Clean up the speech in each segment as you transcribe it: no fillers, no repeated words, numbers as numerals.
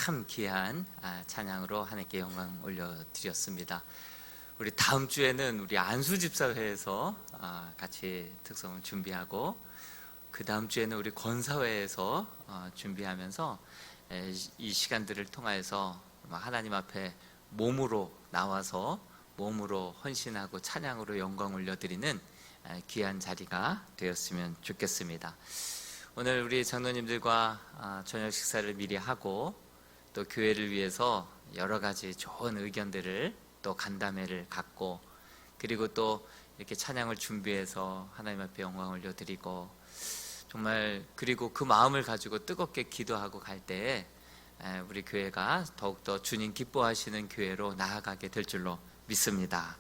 참 귀한 찬양으로 하나님께 영광 올려드렸습니다. 우리 다음 주에는 우리 안수집사회에서 같이 특성을 준비하고, 그 다음 주에는 우리 권사회에서 준비하면서 이 시간들을 통하여서 하나님 앞에 몸으로 나와서 몸으로 헌신하고 찬양으로 영광 올려드리는 귀한 자리가 되었으면 좋겠습니다. 오늘 우리 장로님들과 저녁 식사를 미리 하고, 또 교회를 위해서 여러 가지 좋은 의견들을 또 간담회를 갖고, 그리고 또 이렇게 찬양을 준비해서 하나님 앞에 영광 올려드리고, 정말 그리고 그 마음을 가지고 뜨겁게 기도하고 갈 때에 우리 교회가 더욱더 주님 기뻐하시는 교회로 나아가게 될 줄로 믿습니다.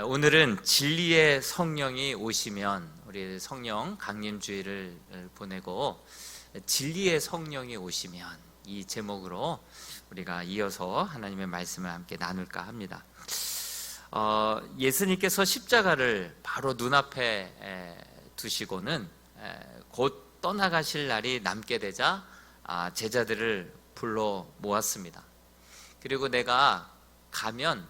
오늘은 진리의 성령이 오시면, 우리 성령 강림주의를 보내고 진리의 성령이 오시면, 이 제목으로 우리가 이어서 하나님의 말씀을 함께 나눌까 합니다. 예수님께서 십자가를 바로 눈앞에 두시고는 곧 떠나가실 날이 남게 되자 제자들을 불러 모았습니다. 그리고 내가 가면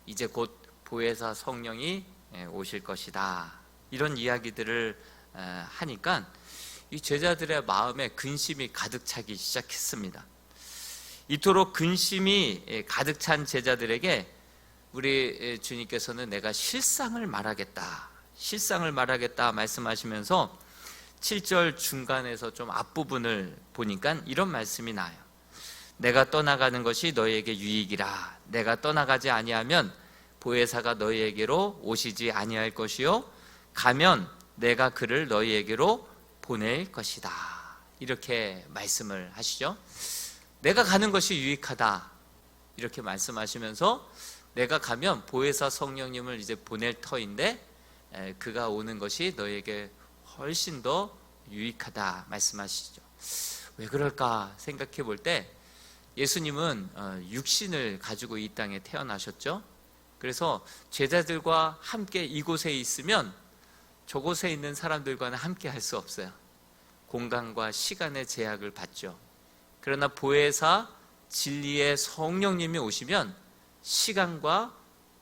이제 곧 보혜사 성령이 오실 것이다, 이런 이야기들을 하니까 이 제자들의 마음에 근심이 가득 차기 시작했습니다. 이토록 근심이 가득 찬 제자들에게 우리 주님께서는 내가 실상을 말하겠다 말씀하시면서 7절 중간에서 좀 앞부분을 보니까 이런 말씀이 나요. 내가 떠나가는 것이 너희에게 유익이라. 내가 떠나가지 아니하면 보혜사가 너희에게로 오시지 아니할 것이요, 가면 내가 그를 너희에게로 보낼 것이다, 이렇게 말씀을 하시죠. 내가 가는 것이 유익하다, 이렇게 말씀하시면서 내가 가면 보혜사 성령님을 이제 보낼 터인데 그가 오는 것이 너희에게 훨씬 더 유익하다 말씀하시죠. 왜 그럴까 생각해 볼 때, 예수님은 육신을 가지고 이 땅에 태어나셨죠. 그래서 제자들과 함께 이곳에 있으면 저곳에 있는 사람들과는 함께 할 수 없어요. 공간과 시간의 제약을 받죠. 그러나 보혜사 진리의 성령님이 오시면 시간과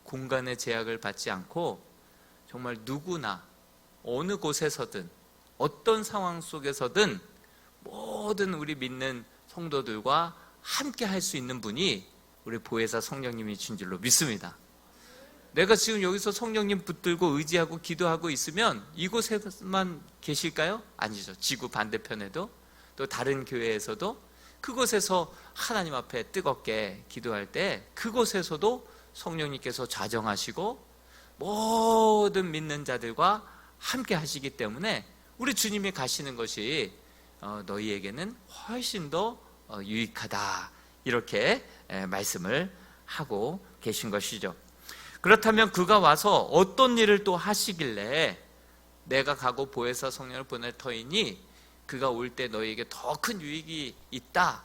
공간의 제약을 받지 않고 정말 누구나 어느 곳에서든 어떤 상황 속에서든 모든 우리 믿는 성도들과 함께 할 수 있는 분이 우리 보혜사 성령님이신 줄로 믿습니다. 내가 지금 여기서 성령님 붙들고 의지하고 기도하고 있으면 이곳에만 계실까요? 아니죠. 지구 반대편에도, 또 다른 교회에서도, 그곳에서 하나님 앞에 뜨겁게 기도할 때 그곳에서도 성령님께서 좌정하시고 모든 믿는 자들과 함께 하시기 때문에 우리 주님이 가시는 것이 너희에게는 훨씬 더 유익하다, 이렇게 말씀을 하고 계신 것이죠. 그렇다면 그가 와서 어떤 일을 또 하시길래 내가 가고 보혜사 성령을 보낼 터이니 그가 올 때 너희에게 더 큰 유익이 있다,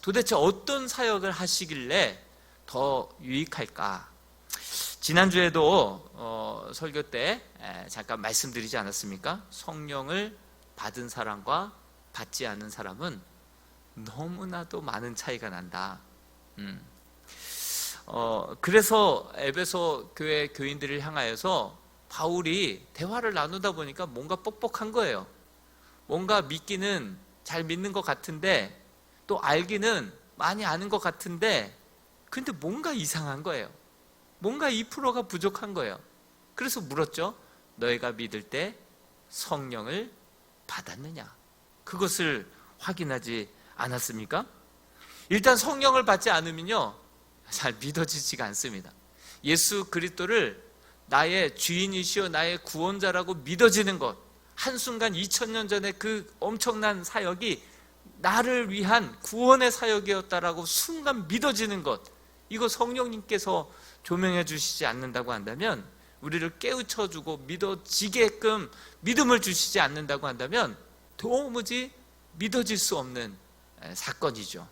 도대체 어떤 사역을 하시길래 더 유익할까? 지난주에도 설교 때 잠깐 말씀드리지 않았습니까? 성령을 받은 사람과 받지 않은 사람은 너무나도 많은 차이가 난다. 그래서 에베소 교회 교인들을 향하여서 바울이 대화를 나누다 보니까 뭔가 뻑뻑한 거예요. 뭔가 믿기는 잘 믿는 것 같은데, 또 알기는 많이 아는 것 같은데, 근데 뭔가 이상한 거예요. 뭔가 2%가 부족한 거예요. 그래서 물었죠. 너희가 믿을 때 성령을 받았느냐? 그것을 확인하지 않았습니까? 일단 성령을 받지 않으면요, 잘 믿어지지가 않습니다. 예수 그리스도를 나의 주인이시여 나의 구원자라고 믿어지는 것, 한순간 2000년 전에 그 엄청난 사역이 나를 위한 구원의 사역이었다라고 순간 믿어지는 것, 이거 성령님께서 조명해 주시지 않는다고 한다면, 우리를 깨우쳐주고 믿어지게끔 믿음을 주시지 않는다고 한다면 도무지 믿어질 수 없는 사건이죠.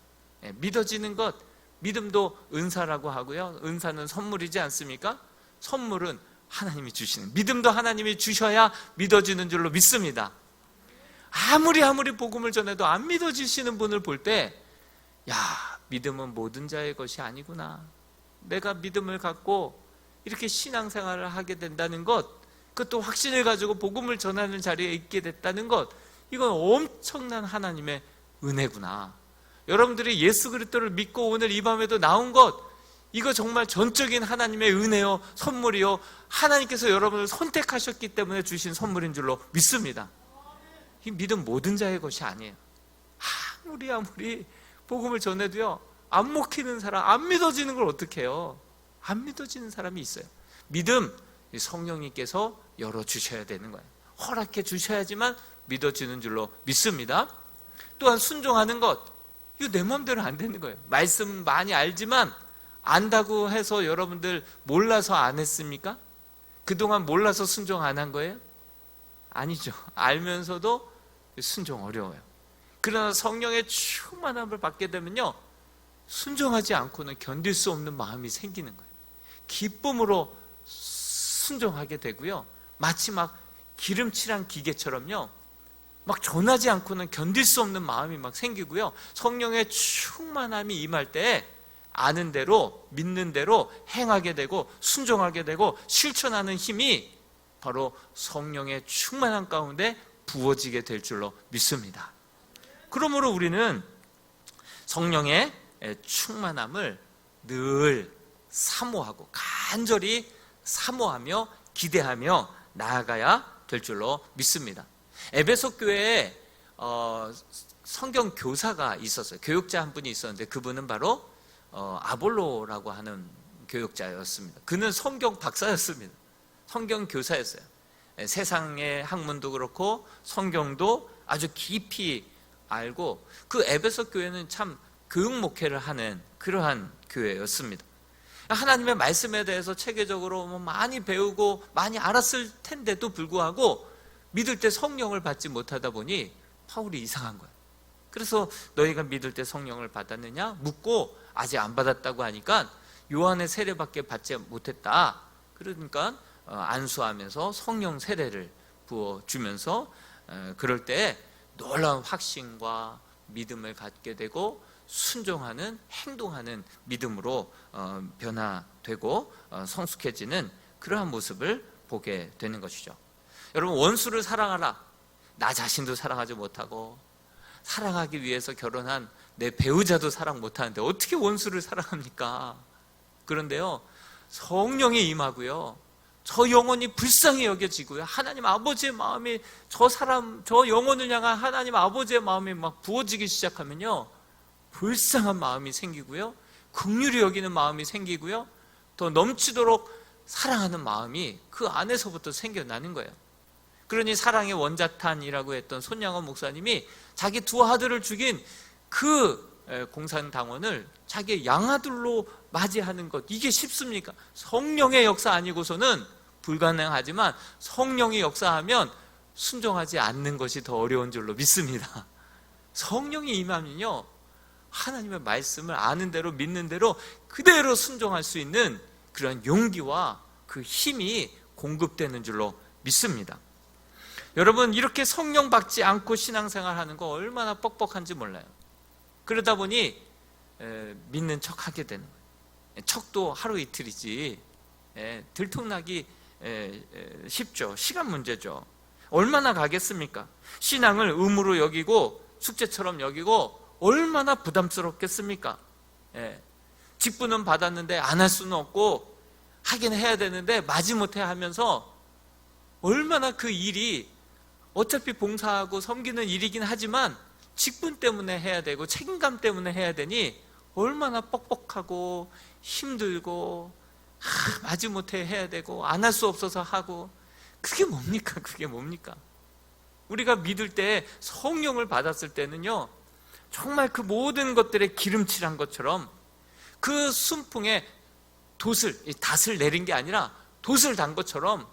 믿어지는 것, 믿음도 은사라고 하고요, 은사는 선물이지 않습니까? 선물은 하나님이 주시는, 믿음도 하나님이 주셔야 믿어지는 줄로 믿습니다. 아무리 복음을 전해도 안 믿어지시는 분을 볼 때, 야, 믿음은 모든 자의 것이 아니구나. 내가 믿음을 갖고 이렇게 신앙생활을 하게 된다는 것, 그것도 확신을 가지고 복음을 전하는 자리에 있게 됐다는 것, 이건 엄청난 하나님의 은혜구나. 여러분들이 예수 그리스도를 믿고 오늘 이 밤에도 나온 것, 이거 정말 전적인 하나님의 은혜요, 선물이요, 하나님께서 여러분을 선택하셨기 때문에 주신 선물인 줄로 믿습니다. 이 믿음 모든 자의 것이 아니에요. 아무리 복음을 전해도요, 안 먹히는 사람, 안 믿어지는 걸 어떻게 해요? 안 믿어지는 사람이 있어요. 믿음, 성령님께서 열어주셔야 되는 거예요. 허락해 주셔야지만 믿어지는 줄로 믿습니다. 또한 순종하는 것, 이거 내 마음대로 안 되는 거예요. 말씀 많이 알지만 안다고 해서 여러분들 몰라서 안 했습니까? 그동안 몰라서 순종 안 한 거예요? 아니죠. 알면서도 순종 어려워요. 그러나 성령의 충만함을 받게 되면요, 순종하지 않고는 견딜 수 없는 마음이 생기는 거예요. 기쁨으로 순종하게 되고요, 마치 막 기름칠한 기계처럼요, 막 전하지 않고는 견딜 수 없는 마음이 막 생기고요, 성령의 충만함이 임할 때 아는 대로 믿는 대로 행하게 되고 순종하게 되고 실천하는 힘이 바로 성령의 충만함 가운데 부어지게 될 줄로 믿습니다. 그러므로 우리는 성령의 충만함을 늘 사모하고 간절히 사모하며 기대하며 나아가야 될 줄로 믿습니다. 에베소 교회에 성경 교사가 있었어요. 교육자 한 분이 있었는데 그분은 바로 아볼로라고 하는 교육자였습니다. 그는 성경 박사였습니다. 성경 교사였어요. 세상의 학문도 그렇고 성경도 아주 깊이 알고, 그 에베소 교회는 참 교육 목회를 하는 그러한 교회였습니다. 하나님의 말씀에 대해서 체계적으로 많이 배우고 많이 알았을 텐데도 불구하고 믿을 때 성령을 받지 못하다 보니 바울이 이상한 거예요. 그래서 너희가 믿을 때 성령을 받았느냐 묻고 아직 안 받았다고 하니까 요한의 세례밖에 받지 못했다. 그러니까 안수하면서 성령 세례를 부어주면서 그럴 때 놀라운 확신과 믿음을 갖게 되고 순종하는, 행동하는 믿음으로 변화되고 성숙해지는 그러한 모습을 보게 되는 것이죠. 여러분, 원수를 사랑하라. 나 자신도 사랑하지 못하고 사랑하기 위해서 결혼한 내 배우자도 사랑 못하는데 어떻게 원수를 사랑합니까? 그런데요, 성령이 임하고요, 저 영혼이 불쌍히 여겨지고요, 하나님 아버지의 마음이 저 영혼을 향한 하나님 아버지의 마음이 막 부어지기 시작하면요, 불쌍한 마음이 생기고요, 긍휼히 여기는 마음이 생기고요, 더 넘치도록 사랑하는 마음이 그 안에서부터 생겨나는 거예요. 그러니 사랑의 원자탄이라고 했던 손양원 목사님이 자기 두 아들을 죽인 그 공산당원을 자기의 양아들로 맞이하는 것, 이게 쉽습니까? 성령의 역사 아니고서는 불가능하지만 성령이 역사하면 순종하지 않는 것이 더 어려운 줄로 믿습니다. 성령이 임하면요, 하나님의 말씀을 아는 대로 믿는 대로 그대로 순종할 수 있는 그런 용기와 그 힘이 공급되는 줄로 믿습니다. 여러분, 이렇게 성령 받지 않고 신앙생활하는 거 얼마나 뻑뻑한지 몰라요. 그러다 보니 믿는 척 하게 되는 거예요. 척도 하루 이틀이지 들통나기 쉽죠. 시간 문제죠. 얼마나 가겠습니까? 신앙을 의무로 여기고 숙제처럼 여기고 얼마나 부담스럽겠습니까? 직분은 받았는데 안 할 수는 없고 하긴 해야 되는데 마지못해 하면서 얼마나 그 일이 어차피 봉사하고 섬기는 일이긴 하지만 직분 때문에 해야 되고 책임감 때문에 해야 되니 얼마나 뻑뻑하고 힘들고 마지못해 해야 되고 안 할 수 없어서 하고, 그게 뭡니까? 그게 뭡니까? 우리가 믿을 때 성령을 받았을 때는요, 정말 그 모든 것들에 기름칠한 것처럼 그 순풍에 닷을 내린 게 아니라 돛을 단 것처럼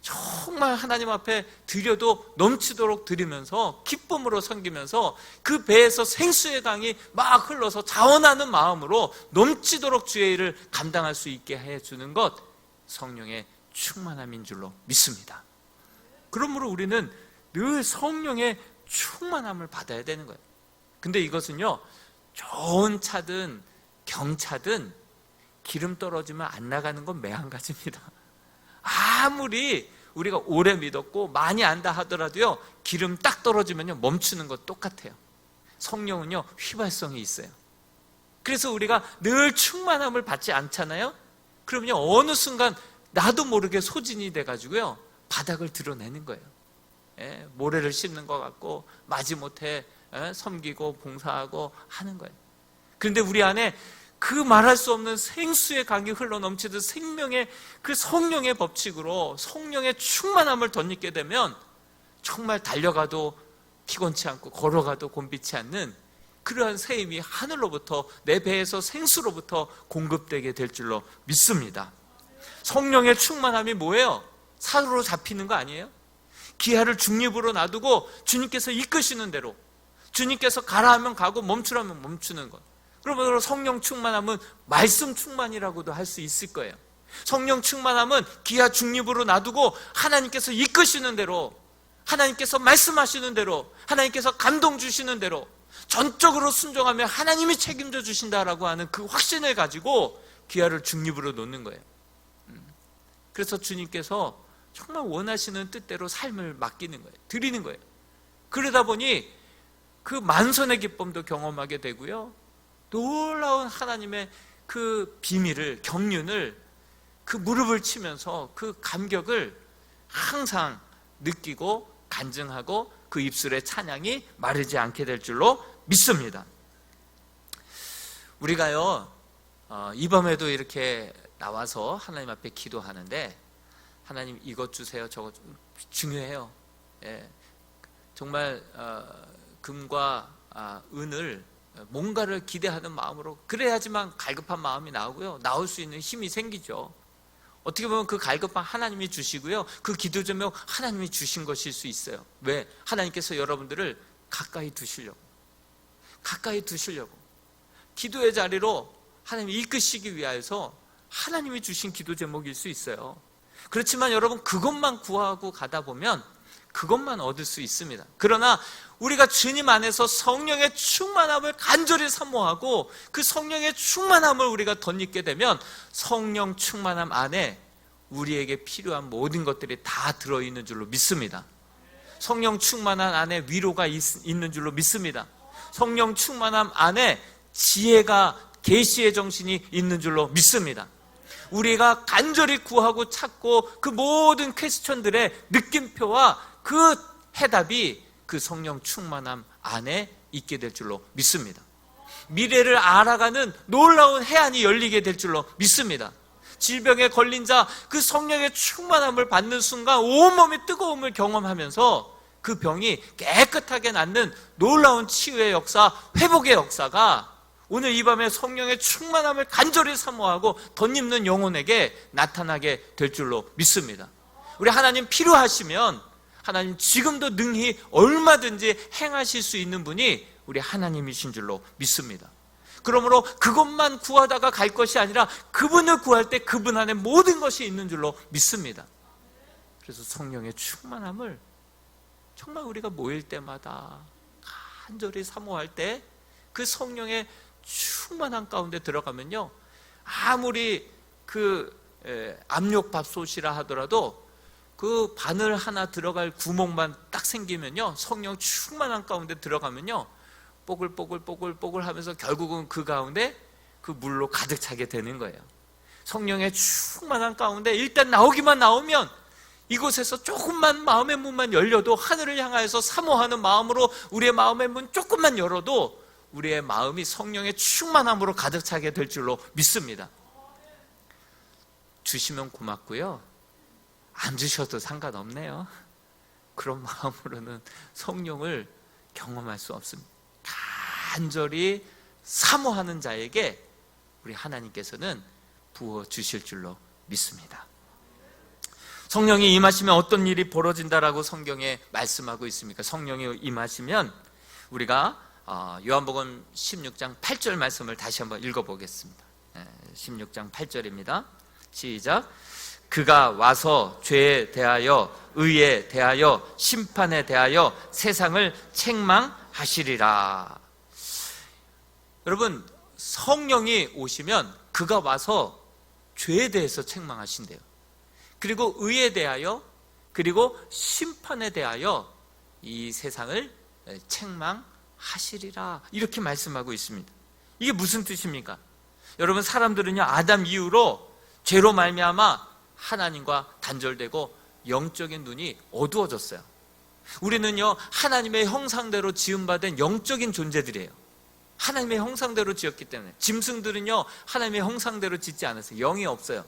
정말 하나님 앞에 드려도 넘치도록 드리면서 기쁨으로 섬기면서 그 배에서 생수의 강이 막 흘러서 자원하는 마음으로 넘치도록 주의 일을 감당할 수 있게 해주는 것, 성령의 충만함인 줄로 믿습니다. 그러므로 우리는 늘 성령의 충만함을 받아야 되는 거예요. 근데 이것은요, 좋은 차든 경차든 기름 떨어지면 안 나가는 건 매한가지입니다. 아무리 우리가 오래 믿었고 많이 안다 하더라도요, 기름 딱 떨어지면요 멈추는 거 똑같아요. 성령은요 휘발성이 있어요. 그래서 우리가 늘 충만함을 받지 않잖아요. 그러면요 어느 순간 나도 모르게 소진이 돼가지고요 바닥을 드러내는 거예요. 모래를 씹는 것 같고 마지못해 섬기고 봉사하고 하는 거예요. 그런데 우리 안에 그 말할 수 없는 생수의 강이 흘러넘치듯 생명의 그 성령의 법칙으로 성령의 충만함을 덧입게 되면 정말 달려가도 피곤치 않고 걸어가도 곤비치 않는 그러한 새 힘이 하늘로부터, 내 배에서 생수로부터 공급되게 될 줄로 믿습니다. 성령의 충만함이 뭐예요? 사로로 잡히는 거 아니에요? 기아를 중립으로 놔두고 주님께서 이끄시는 대로, 주님께서 가라 하면 가고 멈추라면 멈추는 것. 그러므로 성령 충만함은 말씀 충만이라고도 할 수 있을 거예요. 성령 충만함은 기아 중립으로 놔두고 하나님께서 이끄시는 대로, 하나님께서 말씀하시는 대로, 하나님께서 감동 주시는 대로 전적으로 순종하며 하나님이 책임져 주신다라고 하는 그 확신을 가지고 기아를 중립으로 놓는 거예요. 그래서 주님께서 정말 원하시는 뜻대로 삶을 맡기는 거예요. 드리는 거예요. 그러다 보니 그 만선의 기쁨도 경험하게 되고요, 놀라운 하나님의 그 비밀을, 경륜을, 그 무릎을 치면서 그 감격을 항상 느끼고 간증하고 그 입술의 찬양이 마르지 않게 될 줄로 믿습니다. 우리가요 이 밤에도 이렇게 나와서 하나님 앞에 기도하는데, 하나님 이것 주세요, 저것 중요해요. 정말 금과 은을 뭔가를 기대하는 마음으로, 그래야지만 갈급한 마음이 나오고요, 나올 수 있는 힘이 생기죠. 어떻게 보면 그 갈급함 하나님이 주시고요, 그 기도 제목 하나님이 주신 것일 수 있어요. 왜? 하나님께서 여러분들을 가까이 두시려고, 기도의 자리로 하나님이 이끄시기 위하여서 하나님이 주신 기도 제목일 수 있어요. 그렇지만 여러분, 그것만 구하고 가다 보면 그것만 얻을 수 있습니다. 그러나 우리가 주님 안에서 성령의 충만함을 간절히 사모하고 그 성령의 충만함을 우리가 덧입게 되면 성령 충만함 안에 우리에게 필요한 모든 것들이 다 들어있는 줄로 믿습니다. 성령 충만함 안에 위로가 있는 줄로 믿습니다. 성령 충만함 안에 지혜가, 계시의 정신이 있는 줄로 믿습니다. 우리가 간절히 구하고 찾고 그 모든 퀘스천들의 느낌표와 그 해답이 그 성령 충만함 안에 있게 될 줄로 믿습니다. 미래를 알아가는 놀라운 해안이 열리게 될 줄로 믿습니다. 질병에 걸린 자, 그 성령의 충만함을 받는 순간 온몸이 뜨거움을 경험하면서 그 병이 깨끗하게 낫는 놀라운 치유의 역사, 회복의 역사가 오늘 이 밤에 성령의 충만함을 간절히 사모하고 덧입는 영혼에게 나타나게 될 줄로 믿습니다. 우리 하나님 필요하시면 하나님 지금도 능히 얼마든지 행하실 수 있는 분이 우리 하나님이신 줄로 믿습니다. 그러므로 그것만 구하다가 갈 것이 아니라 그분을 구할 때 그분 안에 모든 것이 있는 줄로 믿습니다. 그래서 성령의 충만함을 정말 우리가 모일 때마다 간절히 사모할 때 그 성령의 충만한 가운데 들어가면요, 아무리 그 압력밥솥이라 하더라도 그 바늘 하나 들어갈 구멍만 딱 생기면요, 성령 충만한 가운데 들어가면요, 뽀글뽀글 하면서 결국은 그 가운데 그 물로 가득 차게 되는 거예요. 성령의 충만한 가운데 일단 나오면 이곳에서 조금만 마음의 문만 열려도, 하늘을 향하여서 사모하는 마음으로 우리의 마음의 문 조금만 열어도 우리의 마음이 성령의 충만함으로 가득 차게 될 줄로 믿습니다. 주시면 고맙고요, 안 주셔도 상관없네요. 그런 마음으로는 성령을 경험할 수 없습니다. 간절히 사모하는 자에게 우리 하나님께서는 부어주실 줄로 믿습니다. 성령이 임하시면 어떤 일이 벌어진다라고 성경에 말씀하고 있습니까? 성령이 임하시면 우리가 요한복음 16장 8절 말씀을 다시 한번 읽어보겠습니다. 16장 8절입니다. 시작. 그가 와서 죄에 대하여, 의에 대하여, 심판에 대하여 세상을 책망하시리라. 여러분, 성령이 오시면 그가 와서 죄에 대해서 책망하신대요. 그리고 의에 대하여, 그리고 심판에 대하여 이 세상을 책망하시리라, 이렇게 말씀하고 있습니다. 이게 무슨 뜻입니까? 여러분, 사람들은요, 아담 이후로 죄로 말미암아 하나님과 단절되고 영적인 눈이 어두워졌어요. 우리는요, 하나님의 형상대로 지음받은 영적인 존재들이에요. 하나님의 형상대로 지었기 때문에. 짐승들은요, 하나님의 형상대로 짓지 않았어요. 영이 없어요.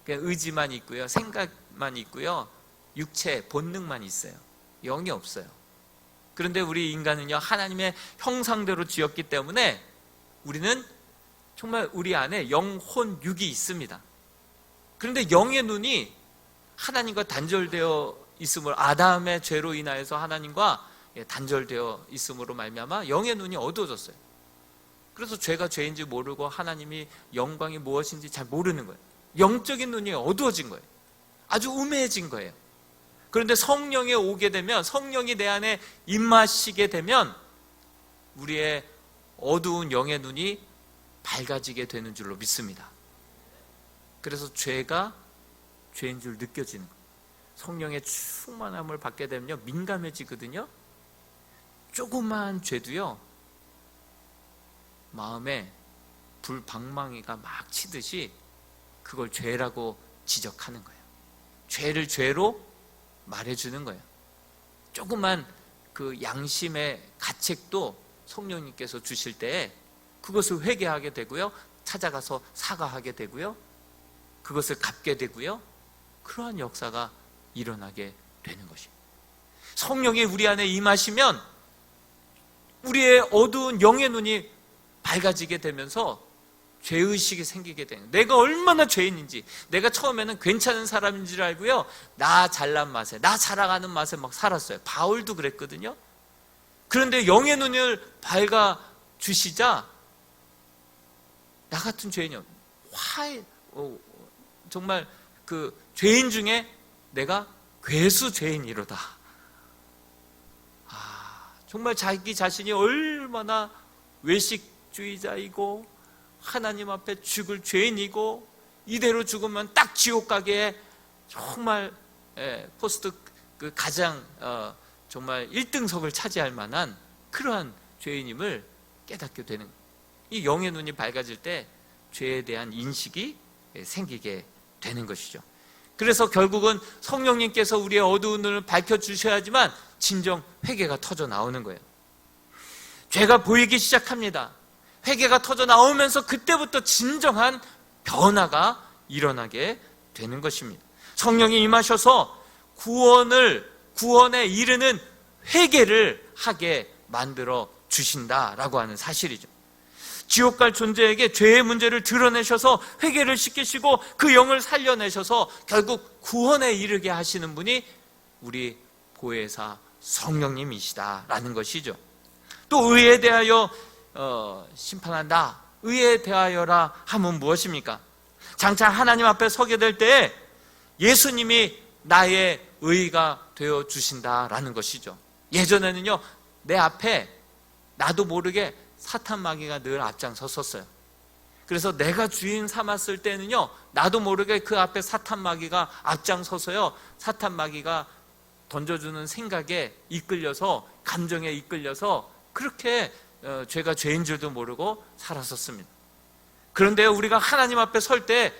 그냥 의지만 있고요, 생각만 있고요, 육체, 본능만 있어요. 영이 없어요. 그런데 우리 인간은요, 하나님의 형상대로 지었기 때문에 우리는 정말 우리 안에 영혼, 육이 있습니다. 그런데 영의 눈이 하나님과 단절되어 있음으로, 아담의 죄로 인하여서 하나님과 단절되어 있음으로 말미암아 영의 눈이 어두워졌어요. 그래서 죄가 죄인지 모르고 하나님이 영광이 무엇인지 잘 모르는 거예요. 영적인 눈이 어두워진 거예요. 아주 우매해진 거예요. 그런데 성령이 오게 되면, 성령이 내 안에 임하시게 되면 우리의 어두운 영의 눈이 밝아지게 되는 줄로 믿습니다. 그래서 죄가 죄인 줄 느껴지는 거예요. 성령의 충만함을 받게 되면요, 민감해지거든요. 조그만 죄도요, 마음에 불방망이가 막 치듯이 그걸 죄라고 지적하는 거예요. 죄를 죄로 말해주는 거예요. 조그만 그 양심의 가책도 성령님께서 주실 때에 그것을 회개하게 되고요, 찾아가서 사과하게 되고요, 그것을 갚게 되고요, 그러한 역사가 일어나게 되는 것입니다. 성령이 우리 안에 임하시면 우리의 어두운 영의 눈이 밝아지게 되면서 죄의식이 생기게 되는, 내가 얼마나 죄인인지, 내가 처음에는 괜찮은 사람인 줄 알고요, 나 잘난 맛에, 나 자랑하는 맛에 막 살았어요. 바울도 그랬거든요. 그런데 영의 눈을 밝아주시자 나 같은 죄인이요, 정말 그 죄인 중에 내가 괴수 죄인이로다. 정말 자기 자신이 얼마나 외식주의자이고 하나님 앞에 죽을 죄인이고, 이대로 죽으면 딱 지옥 가게 정말 포스트 그 가장 정말 1등석을 차지할 만한 그러한 죄인임을 깨닫게 되는, 이 영의 눈이 밝아질 때 죄에 대한 인식이 생기게 되는 것이죠. 그래서 결국은 성령님께서 우리의 어두운 눈을 밝혀주셔야지만 진정 회개가 터져 나오는 거예요. 죄가 보이기 시작합니다. 회개가 터져 나오면서 그때부터 진정한 변화가 일어나게 되는 것입니다. 성령이 임하셔서 구원에 이르는 회개를 하게 만들어 주신다라고 하는 사실이죠. 지옥 갈 존재에게 죄의 문제를 드러내셔서 회개를 시키시고 그 영을 살려내셔서 결국 구원에 이르게 하시는 분이 우리 보혜사 성령님이시다라는 것이죠. 또 의에 대하여 심판한다. 의에 대하여라 하면 무엇입니까? 장차 하나님 앞에 서게 될 때에 예수님이 나의 의가 되어 주신다라는 것이죠. 예전에는요, 내 앞에 나도 모르게 사탄 마귀가 늘 앞장섰었어요. 그래서 내가 주인 삼았을 때는요, 나도 모르게 그 앞에 사탄 마귀가 앞장서서요, 사탄 마귀가 던져주는 생각에 이끌려서, 감정에 이끌려서 그렇게 죄가 죄인 줄도 모르고 살았었습니다. 그런데 우리가 하나님 앞에 설 때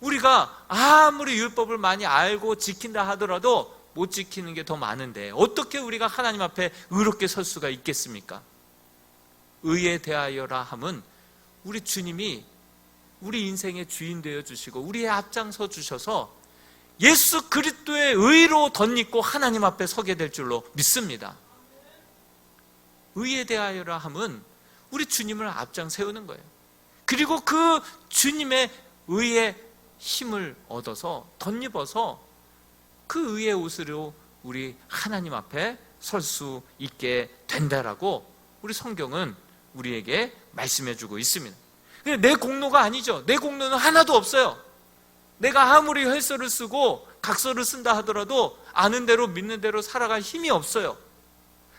우리가 아무리 율법을 많이 알고 지킨다 하더라도 못 지키는 게 더 많은데 어떻게 우리가 하나님 앞에 의롭게 설 수가 있겠습니까? 의에 대하여라 함은 우리 주님이 우리 인생의 주인 되어 주시고 우리의 앞장서 주셔서 예수 그리스도의 의로 덧입고 하나님 앞에 서게 될 줄로 믿습니다. 의에 대하여라 함은 우리 주님을 앞장 세우는 거예요. 그리고 그 주님의 의의 힘을 얻어서 덧입어서 그 의의 옷으로 우리 하나님 앞에 설 수 있게 된다라고 우리 성경은 우리에게 말씀해 주고 있습니다. 내 공로가 아니죠. 내 공로는 하나도 없어요. 내가 아무리 혈서를 쓰고 각서를 쓴다 하더라도 아는 대로 믿는 대로 살아갈 힘이 없어요.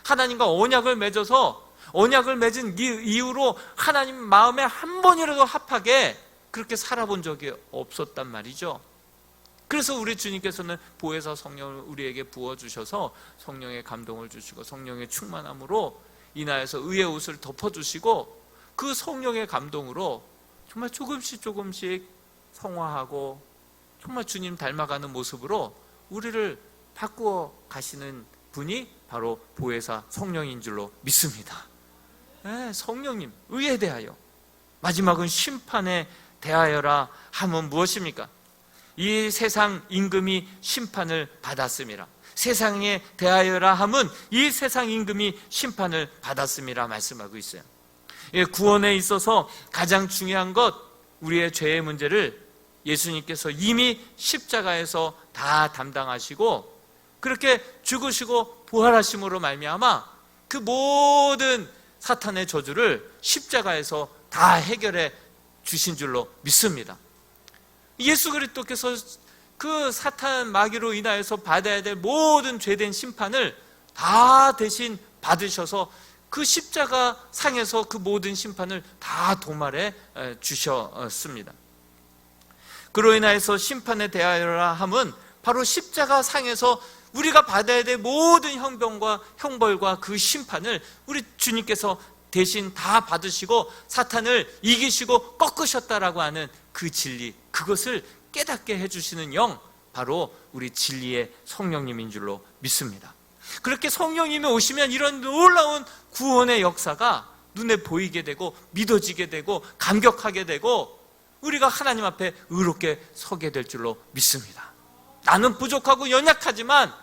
하나님과 언약을 맺어서 언약을 맺은 이후로 하나님 마음에 한 번이라도 합하게 그렇게 살아본 적이 없었단 말이죠. 그래서 우리 주님께서는 보혜사 성령을 우리에게 부어주셔서 성령의 감동을 주시고 성령의 충만함으로 인하여서 의의 옷을 덮어주시고 그 성령의 감동으로 정말 조금씩 성화하고 정말 주님 닮아가는 모습으로 우리를 바꾸어 가시는 분이 바로 보혜사 성령인 줄로 믿습니다. 네, 성령님, 의에 대하여. 마지막은 심판에 대하여라 함은 무엇입니까? 이 세상 임금이 심판을 받았음이라. 세상에 대하여라 함은 이 세상 임금이 심판을 받았음이라 말씀하고 있어요. 구원에 있어서 가장 중요한 것, 우리의 죄의 문제를 예수님께서 이미 십자가에서 다 담당하시고 그렇게 죽으시고 부활하심으로 말미암아 그 모든 사탄의 저주를 십자가에서 다 해결해 주신 줄로 믿습니다. 예수 그리스도께서 그 사탄 마귀로 인하여서 받아야 될 모든 죄된 심판을 다 대신 받으셔서 그 십자가 상에서 그 모든 심판을 다 도말해 주셨습니다. 그로 인하여서 심판에 대하여라 함은 바로 십자가 상에서 우리가 받아야 될 모든 형벌과 그 심판을 우리 주님께서 대신 다 받으시고 사탄을 이기시고 꺾으셨다라고 하는 그 진리, 그것을 깨닫게 해주시는 영, 바로 우리 진리의 성령님인 줄로 믿습니다. 그렇게 성령님이 오시면 이런 놀라운 구원의 역사가 눈에 보이게 되고 믿어지게 되고 감격하게 되고 우리가 하나님 앞에 의롭게 서게 될 줄로 믿습니다. 나는 부족하고 연약하지만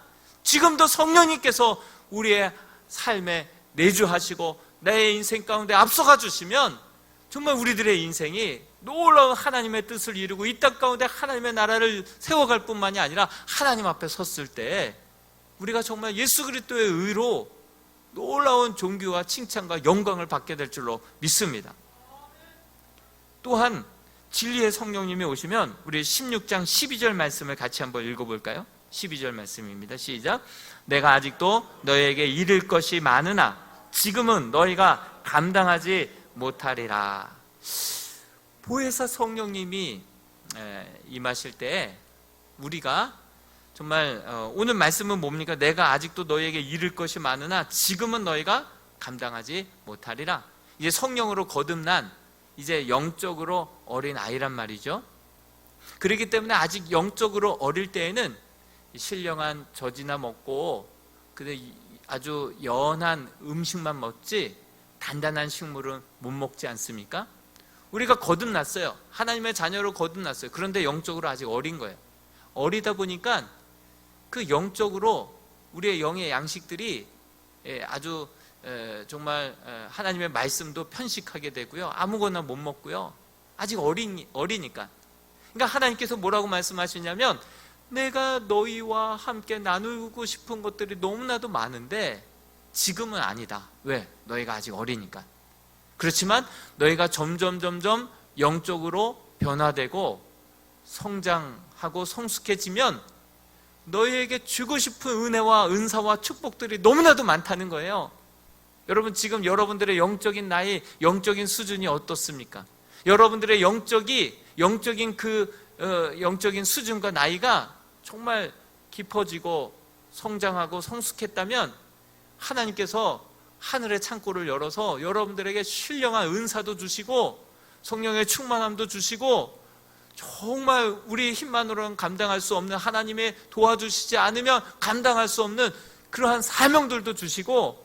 지금도 성령님께서 우리의 삶에 내주하시고 내 인생 가운데 앞서가 주시면 정말 우리들의 인생이 놀라운 하나님의 뜻을 이루고 이 땅 가운데 하나님의 나라를 세워갈 뿐만이 아니라 하나님 앞에 섰을 때 우리가 정말 예수 그리스도의 의로 놀라운 존귀와 칭찬과 영광을 받게 될 줄로 믿습니다. 또한 진리의 성령님이 오시면 우리 16장 12절 말씀을 같이 한번 읽어볼까요? 12절 말씀입니다. 시작. 내가 아직도 너희에게 이를 것이 많으나 지금은 너희가 감당하지 못하리라. 보혜사 성령님이 임하실 때 우리가 정말 오늘 말씀은 뭡니까? 내가 아직도 너희에게 이를 것이 많으나 지금은 너희가 감당하지 못하리라. 이제 성령으로 거듭난 이제 영적으로 어린 아이란 말이죠. 그렇기 때문에 아직 영적으로 어릴 때에는 신령한 젖이나 먹고 근데 아주 연한 음식만 먹지 단단한 식물은 못 먹지 않습니까? 우리가 거듭났어요. 하나님의 자녀로 거듭났어요. 그런데 영적으로 아직 어린 거예요. 어리다 보니까 그 영적으로 우리의 영의 양식들이 아주 정말 하나님의 말씀도 편식하게 되고요. 아무거나 못 먹고요. 아직 어리니까. 그러니까 하나님께서 뭐라고 말씀하시냐면 내가 너희와 함께 나누고 싶은 것들이 너무나도 많은데 지금은 아니다. 왜? 너희가 아직 어리니까. 그렇지만 너희가 점점 영적으로 변화되고 성장하고 성숙해지면 너희에게 주고 싶은 은혜와 은사와 축복들이 너무나도 많다는 거예요. 여러분 지금 여러분들의 영적인 나이, 영적인 수준이 어떻습니까? 여러분들의 영적인 수준과 나이가 정말 깊어지고 성장하고 성숙했다면 하나님께서 하늘의 창고를 열어서 여러분들에게 신령한 은사도 주시고 성령의 충만함도 주시고 정말 우리 힘만으로는 감당할 수 없는 하나님의 도와주시지 않으면 감당할 수 없는 그러한 사명들도 주시고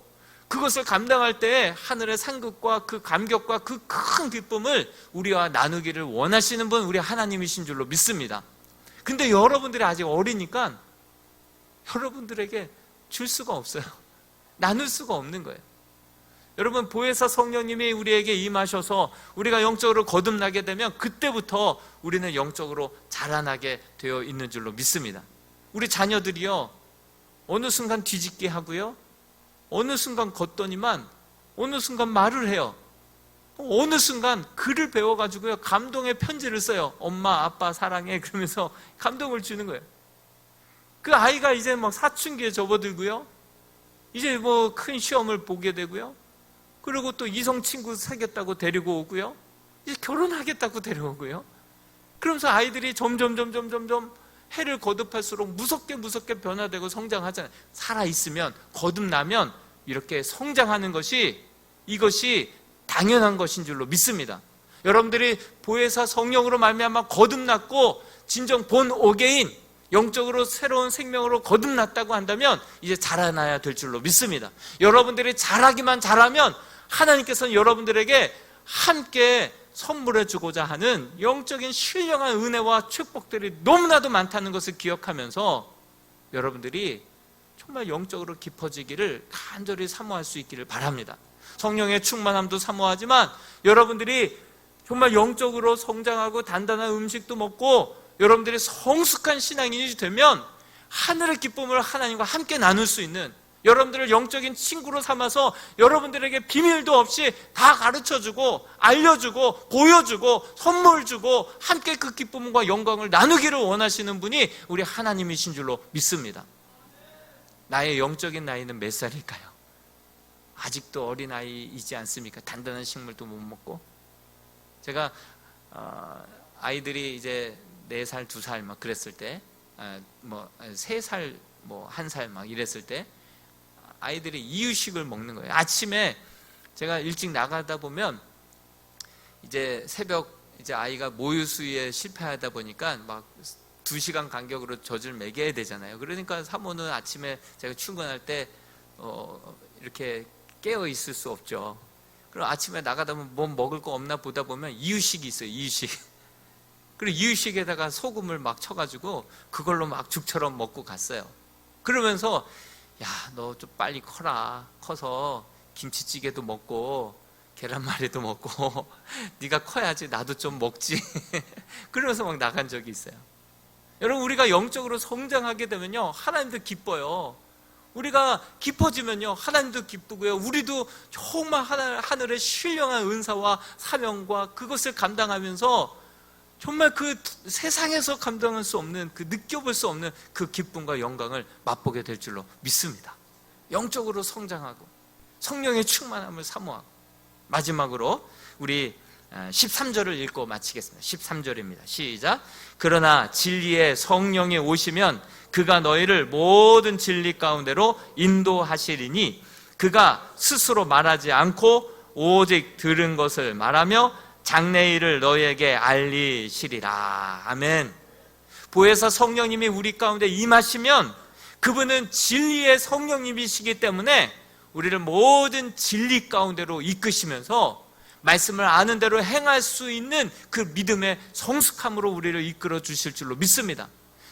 그것을 감당할 때 하늘의 상급과 그 감격과 그 큰 기쁨을 우리와 나누기를 원하시는 분 우리 하나님이신 줄로 믿습니다. 근데 여러분들이 아직 어리니까 여러분들에게 줄 수가 없어요. 나눌 수가 없는 거예요. 여러분 보혜사 성령님이 우리에게 임하셔서 우리가 영적으로 거듭나게 되면 그때부터 우리는 영적으로 자라나게 되어 있는 줄로 믿습니다. 우리 자녀들이요 어느 순간 뒤집게 하고요 어느 순간 걷더니만 어느 순간 말을 해요. 어느 순간 글을 배워가지고요 감동의 편지를 써요. 엄마 아빠 사랑해 그러면서 감동을 주는 거예요. 그 아이가 이제 막 사춘기에 접어들고요 이제 뭐 큰 시험을 보게 되고요 그리고 또 이성 친구 사귀었다고 데리고 오고요. 이제 결혼하겠다고 데려오고요. 그러면서 아이들이 점점 해를 거듭할수록 무섭게 변화되고 성장하잖아요. 살아있으면, 거듭나면 이렇게 성장하는 것이, 이것이 당연한 것인 줄로 믿습니다. 여러분들이 보혜사 성령으로 말미암아 거듭났고 진정 본 어게인, 영적으로 새로운 생명으로 거듭났다고 한다면 이제 자라나야 될 줄로 믿습니다. 여러분들이 자라기만 잘하면 하나님께서는 여러분들에게 함께 선물해 주고자 하는 영적인 신령한 은혜와 축복들이 너무나도 많다는 것을 기억하면서 여러분들이 정말 영적으로 깊어지기를 간절히 사모할 수 있기를 바랍니다. 성령의 충만함도 사모하지만 여러분들이 정말 영적으로 성장하고 단단한 음식도 먹고 여러분들이 성숙한 신앙인이 되면 하늘의 기쁨을 하나님과 함께 나눌 수 있는, 여러분들을 영적인 친구로 삼아서 여러분들에게 비밀도 없이 다 가르쳐주고 알려주고 보여주고 선물 주고 함께 그 기쁨과 영광을 나누기를 원하시는 분이 우리 하나님이신 줄로 믿습니다. 나의 영적인 나이는 몇 살일까요? 아직도 어린아이이지 않습니까? 단단한 식물도 못 먹고. 제가 아이들이 이제 4살, 2살 막 그랬을 때, 3살, 1살 막 이랬을 때 아이들이 이유식을 먹는 거예요. 아침에 제가 일찍 나가다 보면 이제 새벽 이제 아이가 모유수유에 실패하다 보니까 막 2시간 간격으로 젖을 먹여야 되잖아요. 그러니까 사모는 아침에 제가 출근할 때 이렇게 깨어 있을 수 없죠. 그럼 아침에 나가다 보면 뭐 먹을 거 없나 보다 보면 이유식이 있어요. 이유식. 그리고 이유식에다가 소금을 막 쳐가지고 그걸로 막 죽처럼 먹고 갔어요. 그러면서 야, 너 좀 빨리 커서 김치찌개도 먹고 계란말이도 먹고 네가 커야지 나도 좀 먹지. 그러면서 막 나간 적이 있어요. 여러분, 우리가 영적으로 성장하게 되면요 하나님도 기뻐요. 우리가 깊어지면요 하나님도 기쁘고요, 우리도 정말 하늘의 신령한 은사와 사명과 그것을 감당하면서 정말 그 세상에서 감당할 수 없는, 그 느껴볼 수 없는 그 기쁨과 영광을 맛보게 될 줄로 믿습니다. 영적으로 성장하고 성령의 충만함을 사모하고. 마지막으로 우리 13절을 읽고 마치겠습니다. 13절입니다. 시작. 그러나 진리의 성령이 오시면 그가 너희를 모든 진리 가운데로 인도하시리니 그가 스스로 말하지 않고 오직 들은 것을 말하며 장래일을 너희에게 알리시리라. 아멘. 보혜사 성령님이 우리 가운데 임하시면 그분은 진리의 성령님이시기 때문에 우리를 모든 진리 가운데로 이끄시면서 말씀을 아는 대로 행할 수 있는 그 믿음의 성숙함으로 우리를 이끌어 주실 줄로 믿습니다.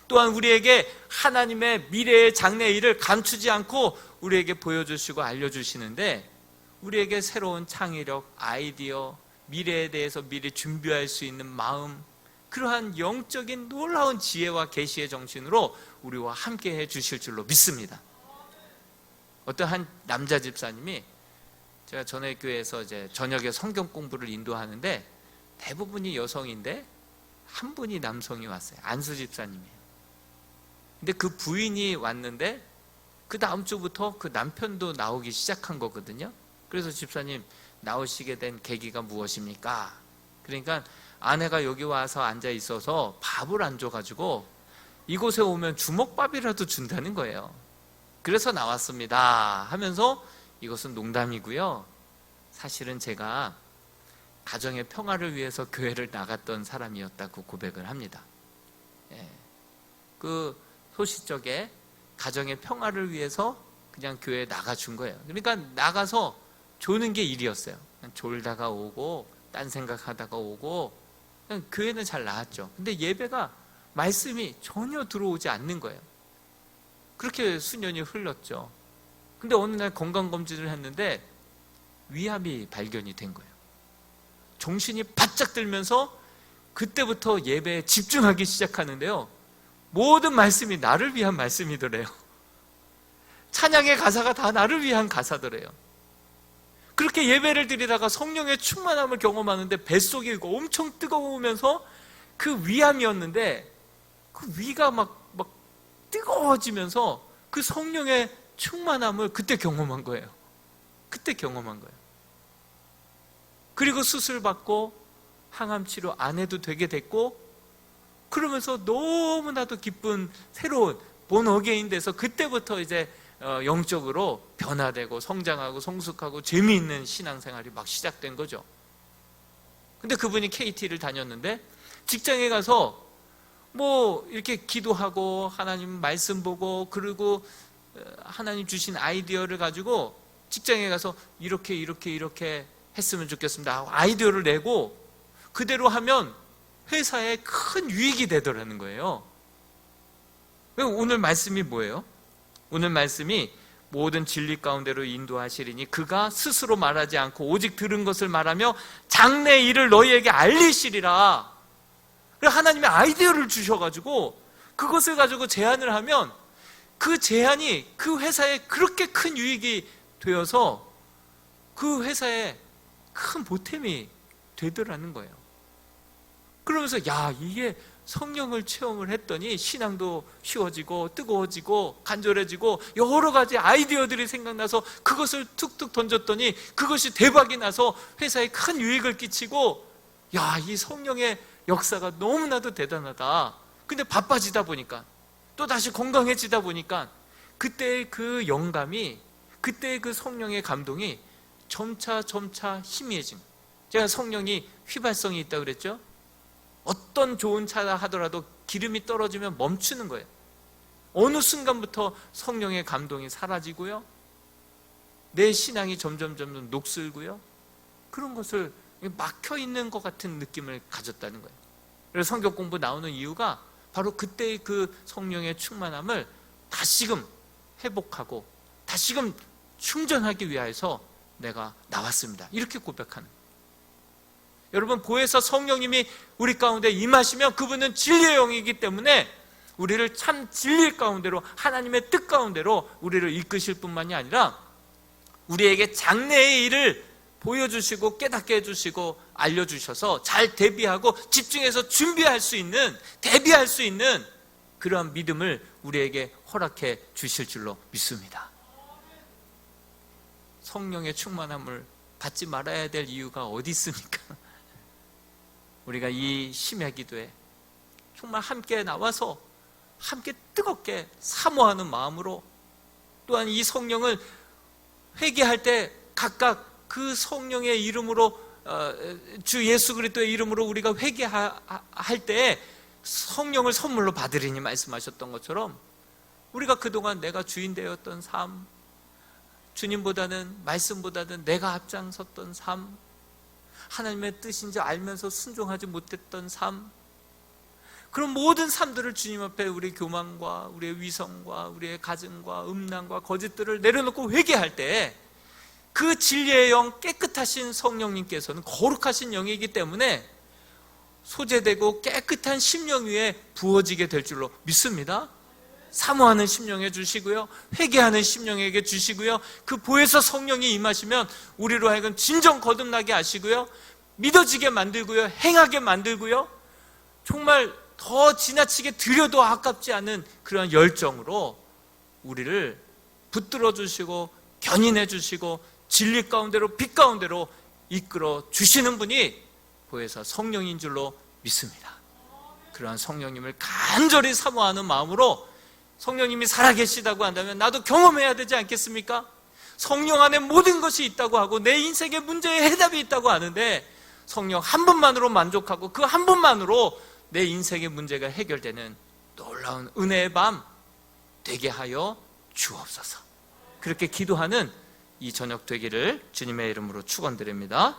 또한 우리에게 하나님의 미래의 장래일을 감추지 않고 우리에게 보여주시고 알려주시는데, 우리에게 새로운 창의력, 아이디어, 미래에 대해서 미리 준비할 수 있는 마음, 그러한 영적인 놀라운 지혜와 계시의 정신으로 우리와 함께 해 주실 줄로 믿습니다. 어떤 한 남자 집사님이, 제가 전에 교회에서 이제 저녁에 성경 공부를 인도하는데 대부분이 여성인데 한 분이 남성이 왔어요. 안수 집사님이에요. 근데 그 부인이 왔는데 그 다음 주부터 그 남편도 나오기 시작한 거거든요. 그래서 집사님, 나오시게 된 계기가 무엇입니까? 그러니까 아내가 여기 와서 앉아 있어서 밥을 안 줘가지고 이곳에 오면 주먹밥이라도 준다는 거예요. 그래서 나왔습니다 하면서, 이것은 농담이고요, 사실은 제가 가정의 평화를 위해서 교회를 나갔던 사람이었다고 고백을 합니다. 그 소시적에 가정의 평화를 위해서 그냥 교회에 나가준 거예요. 그러니까 나가서 조는 게 일이었어요. 그냥 졸다가 오고 딴 생각하다가 오고, 그냥 교회는 잘 나왔죠. 근데 예배가, 말씀이 전혀 들어오지 않는 거예요. 그렇게 수년이 흘렀죠. 근데 어느 날 건강검진을 했는데 위암이 발견이 된 거예요. 정신이 바짝 들면서 그때부터 예배에 집중하기 시작하는데요, 모든 말씀이 나를 위한 말씀이더래요. 찬양의 가사가 다 나를 위한 가사더래요. 그렇게 예배를 드리다가 성령의 충만함을 경험하는데 뱃속이 엄청 뜨거우면서, 그 위암이었는데 그 위가 막 뜨거워지면서 그 성령의 충만함을 그때 경험한 거예요. 그때 경험한 거예요. 그리고 수술 받고 항암 치료 안 해도 되게 됐고, 그러면서 너무나도 기쁜 새로운 본 어게인 돼서 그때부터 이제 영적으로 변화되고 성장하고 성숙하고 재미있는 신앙생활이 막 시작된 거죠. 근데 그분이 KT를 다녔는데 직장에 가서 뭐 이렇게 기도하고 하나님 말씀 보고, 그리고 하나님 주신 아이디어를 가지고 직장에 가서 이렇게 했으면 좋겠습니다 하고 아이디어를 내고 그대로 하면 회사에 큰 유익이 되더라는 거예요. 오늘 말씀이 뭐예요? 오늘 말씀이 모든 진리 가운데로 인도하시리니 그가 스스로 말하지 않고 오직 들은 것을 말하며 장래 일을 너희에게 알리시리라. 하나님의 아이디어를 주셔가지고 그것을 가지고 제안을 하면 그 제안이 그 회사에 그렇게 큰 유익이 되어서 그 회사에 큰 보탬이 되더라는 거예요. 그러면서 야, 이게 성령을 체험을 했더니 신앙도 쉬워지고 뜨거워지고 간절해지고 여러 가지 아이디어들이 생각나서 그것을 툭툭 던졌더니 그것이 대박이 나서 회사에 큰 유익을 끼치고, 야, 이 성령의 역사가 너무나도 대단하다. 근데 바빠지다 보니까 또 다시 건강해지다 보니까 그때의 그 영감이, 그때의 그 성령의 감동이 점차 희미해진 거예요. 제가 성령이 휘발성이 있다고 그랬죠? 어떤 좋은 차다 하더라도 기름이 떨어지면 멈추는 거예요. 어느 순간부터 성령의 감동이 사라지고요, 내 신앙이 점점 녹슬고요, 그런 것을 막혀 있는 것 같은 느낌을 가졌다는 거예요. 그래서 성경 공부 나오는 이유가 바로 그때의 그 성령의 충만함을 다시금 회복하고 다시금 충전하기 위해서 내가 나왔습니다, 이렇게 고백하는 거예요. 여러분, 보혜사 성령님이 우리 가운데 임하시면 그분은 진리의 영이기 때문에 우리를 참 진리 가운데로, 하나님의 뜻 가운데로 우리를 이끄실 뿐만이 아니라 우리에게 장래의 일을 보여주시고 깨닫게 해주시고 알려주셔서 잘 대비하고 집중해서 준비할 수 있는, 대비할 수 있는 그러한 믿음을 우리에게 허락해 주실 줄로 믿습니다. 성령의 충만함을 받지 말아야 될 이유가 어디 있습니까? 우리가 이 심야 기도에 정말 함께 나와서 함께 뜨겁게 사모하는 마음으로, 또한 이 성령을 회개할 때 각각 그 성령의 이름으로, 주 예수 그리스도의 이름으로 우리가 회개할 때 성령을 선물로 받으리니 말씀하셨던 것처럼 우리가 그동안 내가 주인 되었던 삶, 주님보다는, 말씀보다는 내가 앞장섰던 삶, 하나님의 뜻인지 알면서 순종하지 못했던 삶, 그런 모든 삶들을 주님 앞에 우리의 교만과 우리의 위선과 우리의 가증과 음란과 거짓들을 내려놓고 회개할 때 그 진리의 영, 깨끗하신 성령님께서는 거룩하신 영이기 때문에 소재되고 깨끗한 심령 위에 부어지게 될 줄로 믿습니다. 사모하는 심령에 주시고요, 회개하는 심령에게 주시고요, 그 보혜사 성령이 임하시면 우리로 하여금 진정 거듭나게 하시고요, 믿어지게 만들고요, 행하게 만들고요, 정말 더 지나치게 드려도 아깝지 않은 그런 열정으로 우리를 붙들어 주시고 견인해 주시고 진리 가운데로, 빛 가운데로 이끌어 주시는 분이 보혜사 성령인 줄로 믿습니다. 그러한 성령님을 간절히 사모하는 마음으로, 성령님이 살아계시다고 한다면 나도 경험해야 되지 않겠습니까? 성령 안에 모든 것이 있다고 하고 내 인생의 문제에 해답이 있다고 하는데 성령 한 분만으로 만족하고 그 한 분만으로 내 인생의 문제가 해결되는 놀라운 은혜의 밤 되게 하여 주옵소서. 그렇게 기도하는 이 저녁 되기를 주님의 이름으로 축원드립니다.